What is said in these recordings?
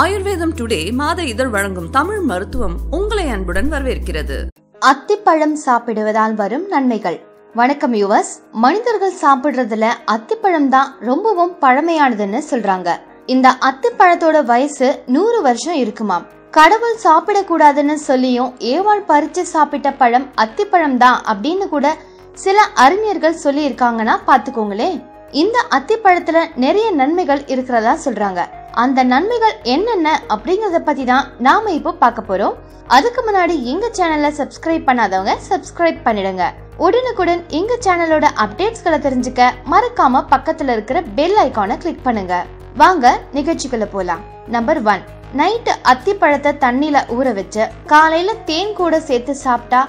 ஆயுர்வேதம் டுடே மாத இதழ் வழங்கும் தமிழ் மருத்துவம் உங்களை அன்புடன் வரவேற்கிறது. அத்திப்பழம் சாப்பிடுவதால் வரும் நன்மைகள். வணக்கம் யூவர்ஸ். மனிதர்கள் சாப்பிடுறதுல அத்திப்பழம் தான் ரொம்பவும் பழமையானதுன்னு சொல்றாங்க. இந்த அத்திப்பழத்தோட வயசு 100 வருஷம் இருக்குமாம். கடவுள் சாப்பிடக்கூடாதுன்னு சொல்லியும் ஏவாள் பறிச்சு சாப்பிட்ட பழம் அத்திப்பழம் தான் அப்படின்னு கூட சில அறிஞர்கள் சொல்லி இருக்காங்கன்னா பாத்துக்கோங்களே. இந்த அத்திப்பழத்துல நிறைய நன்மைகள் இருக்கிறதா சொல்றாங்க. அந்த நன்மைகள் என்னென்ன அப்படிங்கறத பத்தி தான் நாம இப்போ பார்க்க போறோம். அதுக்கு முன்னாடி எங்க சேனலை சப்ஸ்கிரைப் பண்ணாதவங்க சப்ஸ்கிரைப் பண்ணிடுங்க. உடனுக்குடன் எங்க சேனலோட அப்டேட்ஸ்களை தெரிஞ்சுக்க மறக்காம பக்கத்துல இருக்கிற பெல் ஐகானை கிளிக் பண்ணுங்க. வாங்க நிகழ்ச்சிக்குள்ள போலாம். நம்பர் 1, நைட்டு அத்திப்பழத்தை தண்ணியில ஊற வச்சு காலையில தேன் கூட சேர்த்து சாப்பிட்டா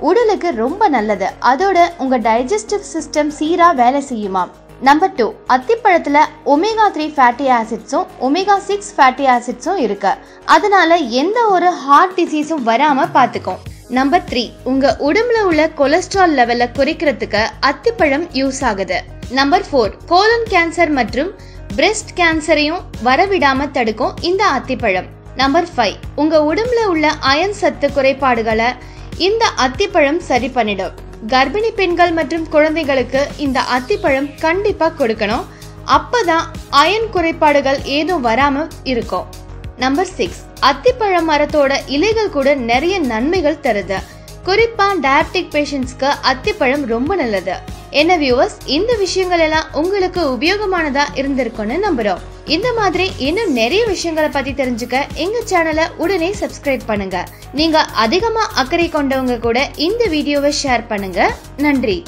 உடலுக்கு ரொம்ப நல்லது. அதோட உங்க டைஜஸ்டிவ் சிஸ்டம் சீரா வேலை செய்யுமாம். நம்பர் 2, அத்திப்பழத்துல ஒமேகா 3 ஃபேட்டி ஆசிட்ஸும் ஒமேகா 6 ஃபேட்டி ஆசிட்ஸும் இருக்கு. அதனால எந்த ஒரு ஹார்ட் டிசீஸும் வராம பாத்துக்கும். நம்பர் 3, உங்க உடம்புல உள்ள கொலஸ்ட்ரால் லெவலை குறைக்கிறதுக்கு அத்திப்பழம் யூஸ் ஆகுது. நம்பர் 4, கோலன் கேன்சர் மற்றும் பிரெஸ்ட் கேன்சரையும் வரவிடாம தடுக்கும் இந்த அத்திப்பழம். நம்பர் 5, உங்க உடம்புல உள்ள அயன் சத்து குறைபாடுகளை இந்த அத்திப்பழம் சரி பண்ணிடும். கர்ப்பிணி பெண்கள் மற்றும் குழந்தைகளுக்கு இந்த அத்திப்பழம் கண்டிப்பா கொடுக்கணும். அப்பதான் அயன் குறைபாடுகள் ஏதும் வராம இருக்கும். நம்பர் 6, அத்திப்பழ மரத்தோட இலைகள் கூட நிறைய நன்மைகள் தருது. குறிப்பா டயபெட்டிக் பேஷண்ட்ஸ்க்கு அத்திப்பழம் ரொம்ப நல்லது. என்ன வியூவர்ஸ், இந்த விஷயங்கள் எல்லாம் உங்களுக்கு உபயோகமானதா இருந்திருக்கும்னு நம்புறோம். இந்த மாதிரி இன்னும் நிறைய விஷயங்களை பத்தி தெரிஞ்சுக்க எங்க சேனலை உடனே சப்ஸ்கிரைப் பண்ணுங்க. நீங்க அதிகமா அக்கறை கொண்டவங்க கூட இந்த வீடியோவை ஷேர் பண்ணுங்க. நன்றி.